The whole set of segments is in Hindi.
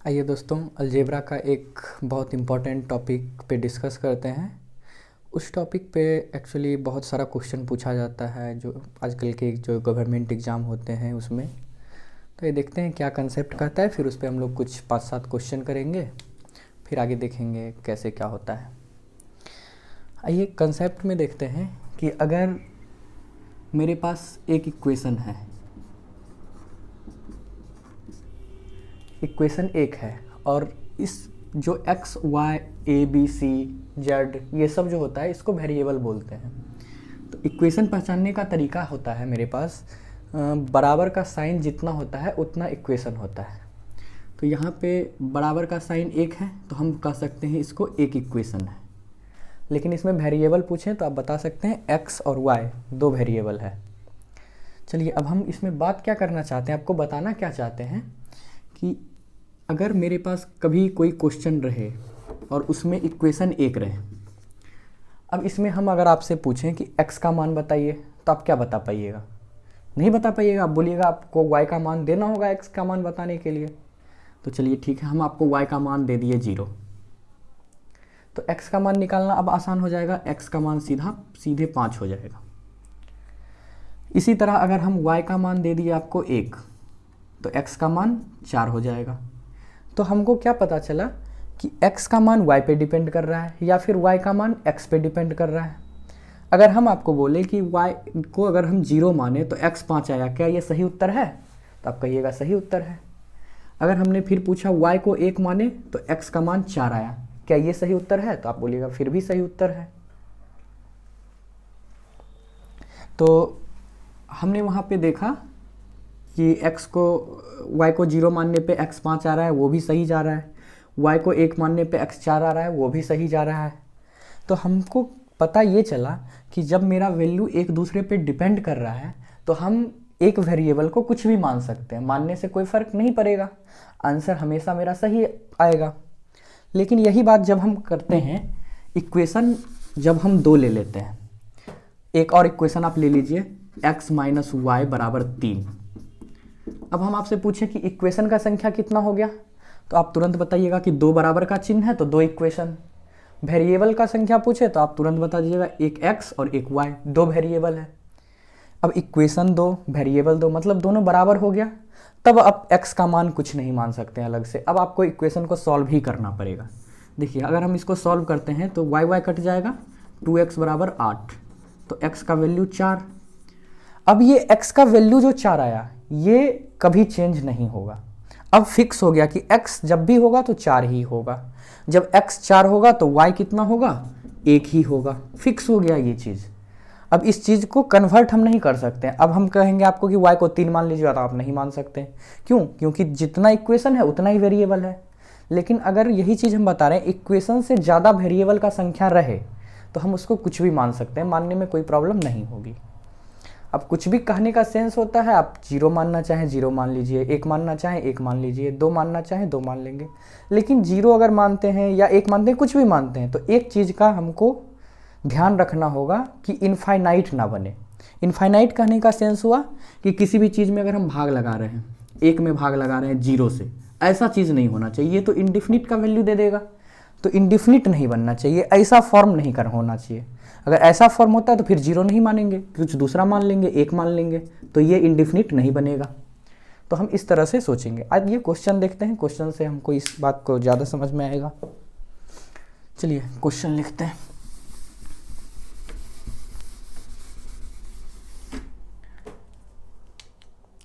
आइए दोस्तों, अलजेब्रा का एक बहुत इम्पॉर्टेंट टॉपिक पे डिस्कस करते हैं। उस टॉपिक पे एक्चुअली बहुत सारा क्वेश्चन पूछा जाता है जो आजकल के जो गवर्नमेंट एग्ज़ाम होते हैं उसमें। तो ये देखते हैं क्या कंसेप्ट कहता है, फिर उस पर हम लोग कुछ 5-7 क्वेश्चन करेंगे, फिर आगे देखेंगे कैसे क्या होता है। आइए कंसेप्ट में देखते हैं कि अगर मेरे पास एक इक्वेशन है, इक्वेशन एक है और इस जो x, y, a, b, c, z ये सब जो होता है इसको वेरिएबल बोलते हैं। तो इक्वेशन पहचानने का तरीका होता है मेरे पास बराबर का साइन जितना होता है उतना इक्वेशन होता है। तो यहाँ पे बराबर का साइन एक है तो हम कह सकते हैं इसको एक इक्वेशन है। लेकिन इसमें वेरिएबल पूछें तो आप बता सकते हैं x और y दो वेरिएबल है। चलिए अब हम इसमें बात क्या करना चाहते हैं, आपको बताना क्या चाहते हैं कि अगर मेरे पास कभी कोई क्वेश्चन रहे और उसमें इक्वेशन एक रहे। अब इसमें हम अगर आपसे पूछें कि x का मान बताइए तो आप क्या बता पाइएगा? नहीं बता पाइएगा। आप बोलिएगा आपको y का मान देना होगा x का मान बताने के लिए। तो चलिए ठीक है, हम आपको y का मान दे दिए 0। तो x का मान निकालना अब आसान हो जाएगा, x का मान सीधे 5 हो जाएगा। इसी तरह अगर हम y का मान दे दिए आपको 1 तो x का मान 4 हो जाएगा। तो हमको क्या पता चला कि x का मान y पे डिपेंड कर रहा है या फिर y का मान x पे डिपेंड कर रहा है। अगर हम आपको बोले कि y को अगर हम 0 माने तो x 5 आया, क्या ये सही उत्तर है? तो आप कहिएगा सही उत्तर है। अगर हमने फिर पूछा y को 1 माने तो x का मान 4 आया, क्या ये सही उत्तर है? तो आप बोलिएगा फिर भी सही उत्तर है। तो हमने वहाँ पे देखा कि x को y को 0 मानने पे x 5 आ रहा है, वो भी सही जा रहा है। y को 1 मानने पे x 4 आ रहा है, वो भी सही जा रहा है। तो हमको पता ये चला कि जब मेरा वैल्यू एक दूसरे पे डिपेंड कर रहा है तो हम एक वेरिएबल को कुछ भी मान सकते हैं, मानने से कोई फ़र्क नहीं पड़ेगा, आंसर हमेशा मेरा सही आएगा। लेकिन यही बात जब हम करते हैं इक्वेशन, जब हम 2 ले लेते हैं, एक और इक्वेशन आप ले लीजिए x माइनस वाई बराबर 3। अब हम आपसे पूछें कि इक्वेशन का संख्या कितना हो गया तो आप तुरंत बताइएगा कि 2 बराबर का चिन्ह है तो 2 इक्वेशन। वेरिएबल का संख्या पूछे तो आप तुरंत बता दीजिएगा एक x और एक y, 2 वेरिएबल है। अब इक्वेशन 2 वेरिएबल 2 मतलब दोनों बराबर हो गया। तब आप x का मान कुछ नहीं मान सकते हैं अलग से, अब आपको इक्वेशन को सॉल्व ही करना पड़ेगा। देखिए अगर हम इसको सॉल्व करते हैं तो y कट जाएगा, 2x बराबर 8, तो x का वैल्यू 4। अब ये x का वैल्यू जो 4 आया ये कभी चेंज नहीं होगा। अब फिक्स हो गया कि x जब भी होगा तो 4 ही होगा, जब x 4 होगा तो y कितना होगा? 1 ही होगा। फिक्स हो गया ये चीज़। अब इस चीज़ को कन्वर्ट हम नहीं कर सकते। अब हम कहेंगे आपको कि y को 3 मान लीजिए तो आप नहीं मान सकते। क्यों? क्योंकि जितना इक्वेशन है उतना ही वेरिएबल है। लेकिन अगर यही चीज़ हम बता रहे हैं इक्वेशन से ज़्यादा वेरिएबल का संख्या रहे तो हम उसको कुछ भी मान सकते हैं, मानने में कोई प्रॉब्लम नहीं होगी। अब कुछ भी कहने का सेंस होता है, आप 0 मानना चाहें 0 मान लीजिए, 1 मानना चाहें 1 मान लीजिए, 2 मानना चाहें 2 मान लेंगे। लेकिन 0 अगर मानते हैं या 1 मानते हैं, कुछ भी मानते हैं, तो एक चीज़ का हमको ध्यान रखना होगा कि इनफाइनाइट ना बने। इनफाइनाइट कहने का सेंस हुआ कि किसी भी चीज़ में अगर हम भाग लगा रहे हैं, 1 में भाग लगा रहे हैं 0 से, ऐसा चीज़ नहीं होना चाहिए। ये तो इंडिफिनिट का वैल्यू दे देगा, तो इंडिफिनिट नहीं बनना चाहिए, ऐसा फॉर्म नहीं कर होना चाहिए। अगर ऐसा फॉर्म होता है तो फिर 0 नहीं मानेंगे, कुछ दूसरा मान लेंगे, 1 मान लेंगे, तो ये इंडिफिनिट नहीं बनेगा। तो हम इस तरह से सोचेंगे। आज ये क्वेश्चन देखते हैं, क्वेश्चन से हमको इस बात को ज़्यादा समझ में आएगा। चलिए क्वेश्चन लिखते हैं।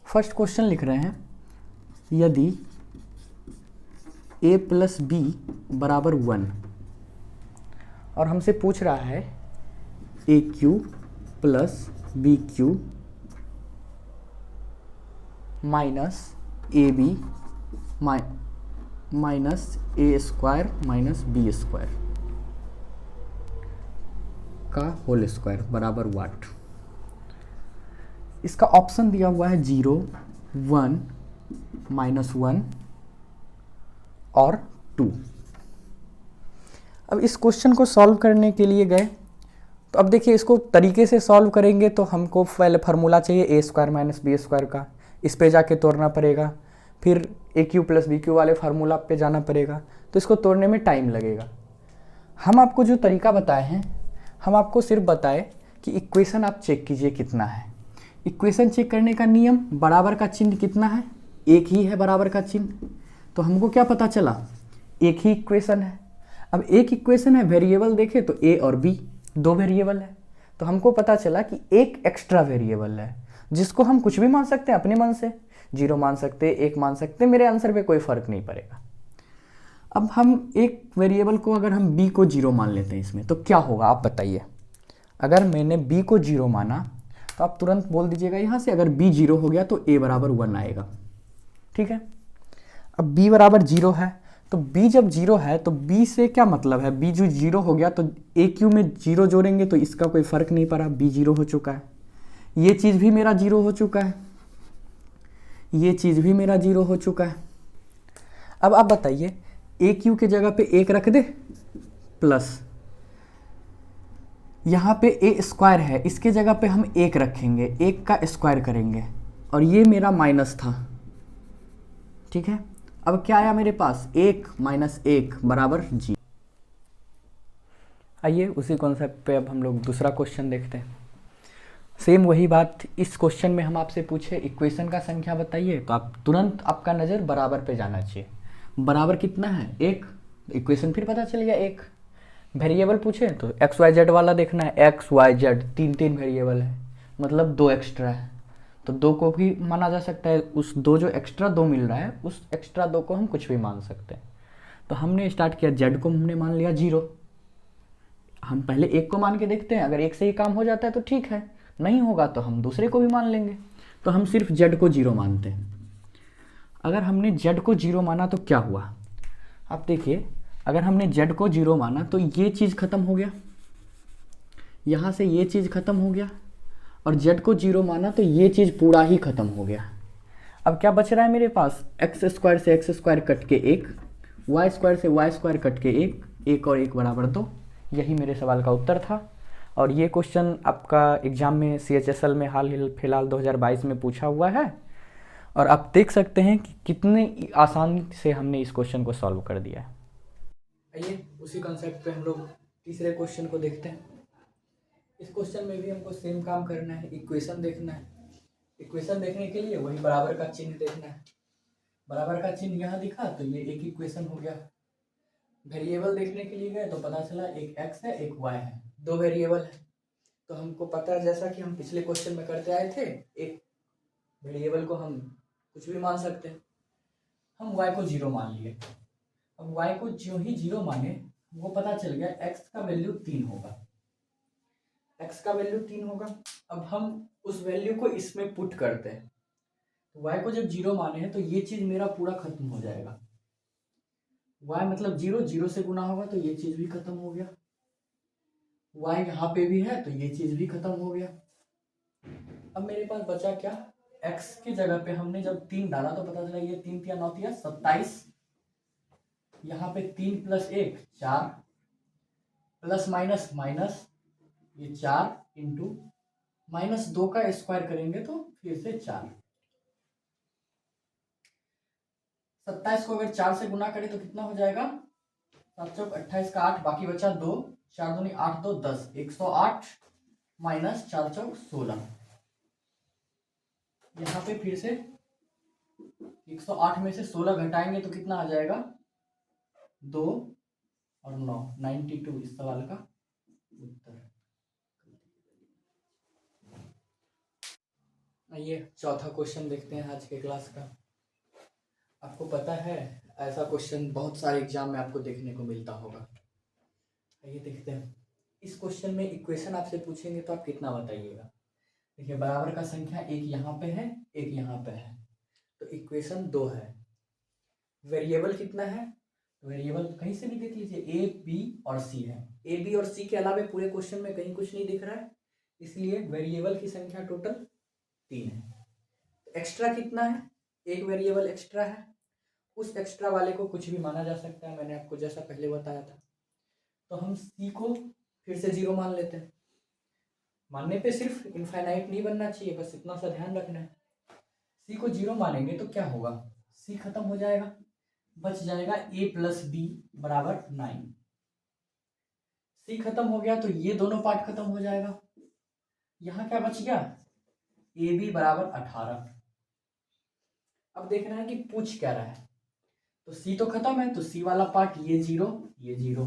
फर्स्ट क्वेश्चन लिख रहे हैं, यदि a प्लस बी बराबर 1 और हमसे पूछ रहा है A cube plus B cube minus A B minus A square minus B square का होल स्क्वायर बराबर वाट। इसका ऑप्शन दिया हुआ है 0, 1, -1 और 2। अब इस क्वेश्चन को सॉल्व करने के लिए गए तो अब देखिए इसको तरीके से सॉल्व करेंगे तो हमको पहले फार्मूला चाहिए ए स्क्वायर माइनस बी स्क्वायर का, इस पे जाके तोड़ना पड़ेगा। फिर ए क्यू प्लस बी क्यू वाले फार्मूला पे जाना पड़ेगा, तो इसको तोड़ने में टाइम लगेगा। हम आपको जो तरीका बताए हैं, हम आपको सिर्फ बताए कि इक्वेशन आप चेक कीजिए कितना है। इक्वेशन चेक करने का नियम, बराबर का चिन्ह कितना है, एक ही है बराबर का चिन्ह। तो हमको क्या पता चला, एक ही इक्वेशन है। अब एक इक्वेशन है, वेरिएबल देखें तो ए और बी दो वेरिएबल है, तो हमको पता चला कि एक एक्स्ट्रा वेरिएबल है जिसको हम कुछ भी मान सकते हैं अपने मन से, 0 मान सकते हैं, 1 मान सकते हैं, मेरे आंसर पे कोई फर्क नहीं पड़ेगा। अब हम एक वेरिएबल को, अगर हम b को 0 मान लेते हैं इसमें, तो क्या होगा आप बताइए। अगर मैंने b को 0 माना तो आप तुरंत बोल दीजिएगा यहाँ से, अगर b 0 हो गया तो a बराबर 1 आएगा, ठीक है। अब b बराबर 0 है, तो b जब 0 है तो b से क्या मतलब है, b जो 0 हो गया तो a क्यू में 0 जोड़ेंगे तो इसका कोई फर्क नहीं पड़ा, b 0 हो चुका है। ये चीज़ भी मेरा 0 हो चुका है, ये चीज़ भी मेरा 0 हो चुका है। अब आप बताइए, ए क्यू के जगह पे 1 रख दे, प्लस यहाँ पे ए स्क्वायर है, इसके जगह पे हम 1 रखेंगे, 1 का स्क्वायर करेंगे, और ये मेरा माइनस था, ठीक है। अब क्या आया मेरे पास, 1 माइनस 1 बराबर जी। आइए उसी कॉन्सेप्ट पे अब हम लोग दूसरा क्वेश्चन देखते हैं। सेम वही बात, इस क्वेश्चन में हम आपसे पूछे इक्वेशन का संख्या बताइए, तो आप तुरंत आपका नज़र बराबर पे जाना चाहिए। बराबर कितना है, 1, इक्वेशन फिर पता चल गया 1। वेरिएबल पूछे तो एक्स वाई जेड वाला देखना है, एक्स वाई जेड तीन वेरिएबल है, मतलब 2 एक्स्ट्रा है, तो 2 को भी माना जा सकता है। उस 2 जो एक्स्ट्रा 2 मिल रहा है, उस एक्स्ट्रा 2 को हम कुछ भी मान सकते हैं। तो हमने स्टार्ट किया, जेड को हमने मान लिया 0। हम पहले 1 को मान के देखते हैं, अगर 1 से ही काम हो जाता है तो ठीक है, नहीं होगा तो हम दूसरे को भी मान लेंगे। तो हम सिर्फ जेड को 0 मानते हैं। अगर हमने जेड को 0 माना तो क्या हुआ, आप देखिए, अगर हमने जेड को 0 माना तो ये चीज़ ख़त्म हो गया, यहाँ से ये चीज़ ख़त्म हो गया, और जेड को 0 माना तो ये चीज़ पूरा ही ख़त्म हो गया। अब क्या बच रहा है मेरे पास, एक्स स्क्वायर से एक्स स्क्वायर कट के 1, वाई स्क्वायर से वाई स्क्वायर कट के 1, 1 और 1 बराबर 2। यही मेरे सवाल का उत्तर था। और ये क्वेश्चन आपका एग्ज़ाम में CHSL में फिलहाल 2022 में पूछा हुआ है, और आप देख सकते हैं कि कितने आसानी से हमने इस क्वेश्चन को सॉल्व कर दिया है। आइए उसी कॉन्सेप्ट पे हम लोग तीसरे क्वेश्चन को देखते हैं। इस क्वेश्चन में भी हमको सेम काम करना है, इक्वेशन देखना है। इक्वेशन देखने के लिए वही बराबर का चिन्ह देखना है। बराबर का चिन्ह यहाँ दिखा तो ये एक इक्वेशन हो गया। वेरिएबल देखने के लिए गए तो पता चला एक x है एक y है, 2 वेरिएबल है। तो हमको पता है, जैसा कि हम पिछले क्वेश्चन में करते आए थे, एक वेरिएबल को हम कुछ भी मान सकते हैं। हम y को 0 मान लिए। अब y को जो ही 0 माने, वो पता चल गया x का वैल्यू 3 होगा, x का वैल्यू 3 होगा। अब हम उस वैल्यू को इसमें पुट करते हैं, तो y को जब 0 माने हैं तो ये चीज़ मेरा पूरा खत्म हो जाएगा। y मतलब 0, 0 से गुना होगा तो ये चीज़ भी खत्म हो गया। y यहाँ पे भी है तो ये चीज़ भी खत्म हो गया। अब मेरे पास बचा क्या, x की जगह पे हमने जब 3 डाला तो पता चला ये 3 तिया 9 तिया 27, यहाँ पे 3 + 1 4, प्लस माइनस माइनस, ये 4 इंटू -2 का स्क्वायर करेंगे तो फिर से 4। 27 को अगर 4 से गुना करें तो कितना हो जाएगा, 7 चौक 28 का 8, बाकी बचा 2, 4 दूनी 8 2 10, 108 माइनस 4 चौक 16। यहाँ पे फिर से 108 में से 16 घटाएंगे तो कितना आ जाएगा, 2 और 9, 92 इस सवाल का उत्तर। आइए चौथा क्वेश्चन देखते हैं आज के क्लास का। आपको पता है ऐसा क्वेश्चन बहुत सारे एग्जाम में आपको देखने को मिलता होगा। आइए देखते हैं। इस क्वेश्चन में इक्वेशन आपसे पूछेंगे तो आप कितना बताइएगा। देखिए बराबर का संख्या एक यहाँ पे है, एक यहाँ पे है, तो इक्वेशन 2 है। वेरिएबल कितना है, वेरिएबल कहीं से भी देख लीजिए, ए बी और सी है। ए बी और सी के अलावा पूरे क्वेश्चन में कहीं कुछ नहीं दिख रहा है, इसलिए वेरिएबल की संख्या टोटल 3 है। एक्स्ट्रा कितना है, एक वेरिएबल एक्स्ट्रा है, उस एक्स्ट्रा वाले को कुछ भी माना जा सकता है, मैंने आपको जैसा पहले बताया था। तो हम सी को फिर से 0 मान लेते हैं। मानने पे सिर्फ इनफाइनाइट नहीं बनना चाहिए, बस इतना सा ध्यान रखना है। सी को 0 मानेंगे तो क्या होगा, सी खत्म हो जाएगा, बच जाएगा ए प्लस बी बराबर 9। सी खत्म हो गया तो ये दोनों पार्ट खत्म हो जाएगा। यहाँ क्या बच गया, ए बी बराबर 18। अब देखना है कि पूछ क्या रहा है। तो सी तो खत्म है, तो सी वाला पार्ट ये 0 ये 0।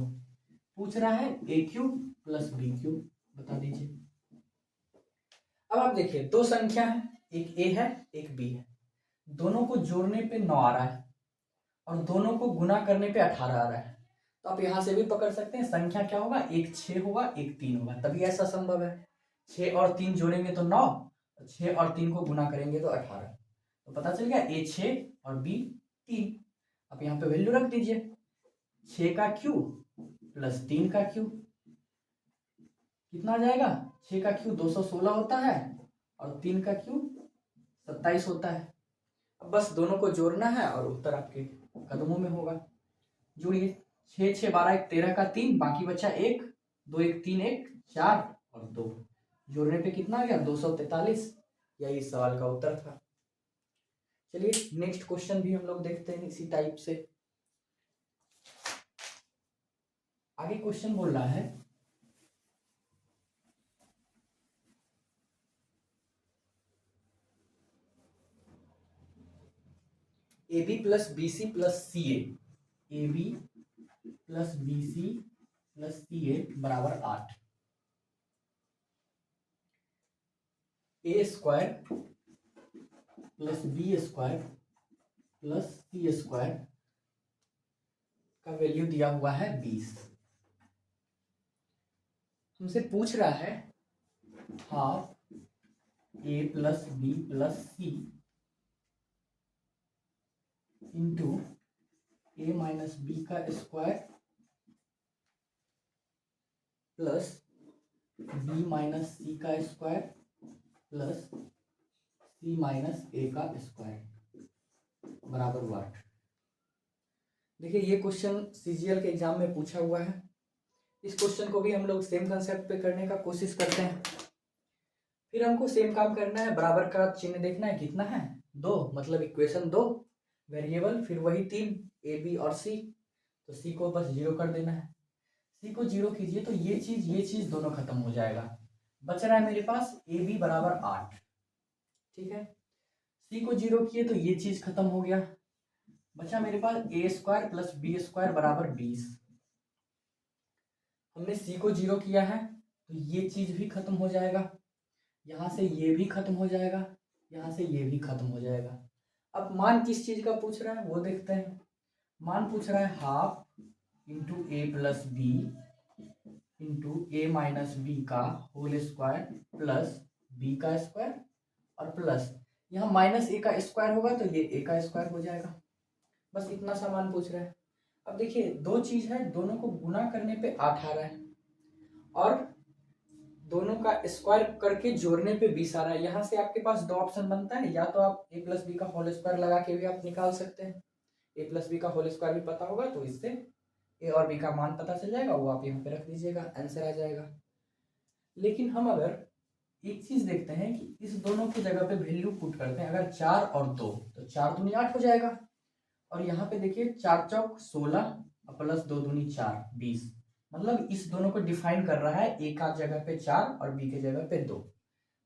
पूछ रहा है ए क्यूब प्लस बी क्यूब, बता दीजिए। अब आप देखिए दो संख्या है, एक ए है एक बी है, दोनों को जोड़ने पे 9 आ रहा है और दोनों को गुना करने पे 18 आ रहा है। तो आप यहां से भी पकड़ सकते हैं संख्या क्या होगा, एक 6 होगा एक 3 होगा, तभी ऐसा संभव है। 6 और 3 जोड़ेंगे तो 9, 6 और 3 को गुना करेंगे तो 18। तो पता चल गया ए 6 और बी 3। आप यहाँ पे वैल्यू रख दीजिए, 6 का क्यूब प्लस 3 का क्यूब कितना आ जाएगा, 6 का क्यूब 216 होता है और 3 का क्यूब 27 होता है। अब बस दोनों को जोड़ना है और उत्तर आपके कदमों में होगा। जोड़िए, 6 6 12 1 13 का 3, बाकी बचा 1 2 1 3 1 4 और 2, जोड़ने पे कितना आ गया 243। यही इस सवाल का उत्तर था। चलिए नेक्स्ट क्वेश्चन भी हम लोग देखते हैं इसी टाइप से। आगे क्वेश्चन बोल रहा है A B plus B C plus C A B plus B C plus C A बराबर 8। A square plus B square plus C square का वैल्यू दिया हुआ है 20। हमसे पूछ रहा है half A plus B plus C into A minus B का square plus B minus C का square plus C minus A का स्क्वायर बराबर 8। देखिए ये क्वेश्चन सीजीएल के एग्जाम में पूछा हुआ है। इस क्वेश्चन को भी हम लोग सेम कंसेप्ट पे करने का कोशिश करते हैं। फिर हमको सेम काम करना है, बराबर का चिन्ह देखना है कितना है 2, मतलब इक्वेशन 2 वेरिएबल, फिर वही 3 ए बी और सी, तो सी को बस 0 कर देना है। सी को 0 कीजिए तो ये चीज दोनों खत्म हो जाएगा। बच रहा है मेरे पास ए बी बराबर 8, ठीक है। सी को 0 किए तो ये चीज खत्म हो गया, बचा मेरे पास ए स्क्वायर प्लस बी स्क्वायर बराबर 20। हमने सी को 0 किया है तो ये चीज भी खत्म हो जाएगा, यहां से ये भी खत्म हो जाएगा, यहां से ये भी खत्म हो जाएगा। अब मान किस चीज का पूछ रहा है वो देखते हैं। मान पूछ रहा है half into A plus B into A minus B का होल स्क्वायर प्लस बी का स्क्वायर और प्लस यहाँ माइनस ए का स्क्वायर होगा तो ये ए का स्क्वायर हो जाएगा। बस इतना सा मान पूछ रहा है। अब देखिए दो चीज है, दोनों को गुना करने पे 8 आ रहा है और दोनों का स्क्वायर करके जोड़ने पे 20 आ रहा है। यहाँ से आपके पास दो ऑप्शन बनता है, या तो आप ए प्लस बी का होल स्क्वायर लगा के भी आप निकाल सकते हैं, ए प्लस बी का होल स्क्वायर भी पता होगा तो इससे ए और बी का मान पता चल जाएगा, वो आप यहाँ पे रख दीजिएगा, आंसर आ जाएगा। लेकिन हम अगर एक चीज देखते हैं कि इस दोनों की जगह पे वैल्यू पुट करते हैं, अगर 4 और 2 तो 4 दूनी 8 हो जाएगा, और यहाँ पे देखिए 4 चौक 16 प्लस 2 दूनी 4 20, मतलब इस दोनों को डिफाइन कर रहा है, ए का जगह पे 4 और बी के जगह पे 2।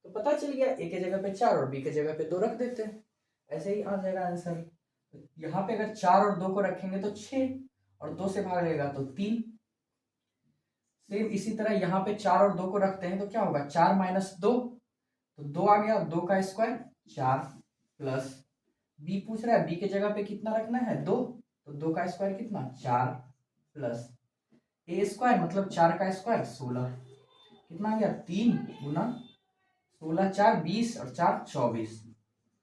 तो पता चल गया ए के जगह पे 4 और बी के जगह पे 2 रख देते हैं, ऐसे ही आ जाएगा आंसर। यहाँ पे अगर 4 और 2 को रखेंगे तो 6 और 2 से भाग लेगा तो 3। सेम इसी तरह यहाँ पे 4 और 2 को रखते हैं तो क्या होगा 4 माइनस 2 तो 2 आ गया, 2 का स्क्वायर 4 प्लस बी पूछ रहा है बी के जगह पे कितना रखना है 2, तो 2 का स्क्वायर कितना 4 प्लस ए स्क्वायर मतलब 4 का स्क्वायर 16, कितना आ गया 3 गुना 16 4 20 और 4 24,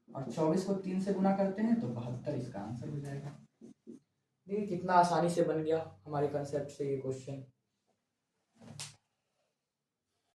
और 24 को 3 से गुना करते हैं तो 72, इसका आंसर हो जाएगा। देखिए कितना आसानी से बन गया हमारे कंसेप्ट से ये क्वेश्चन।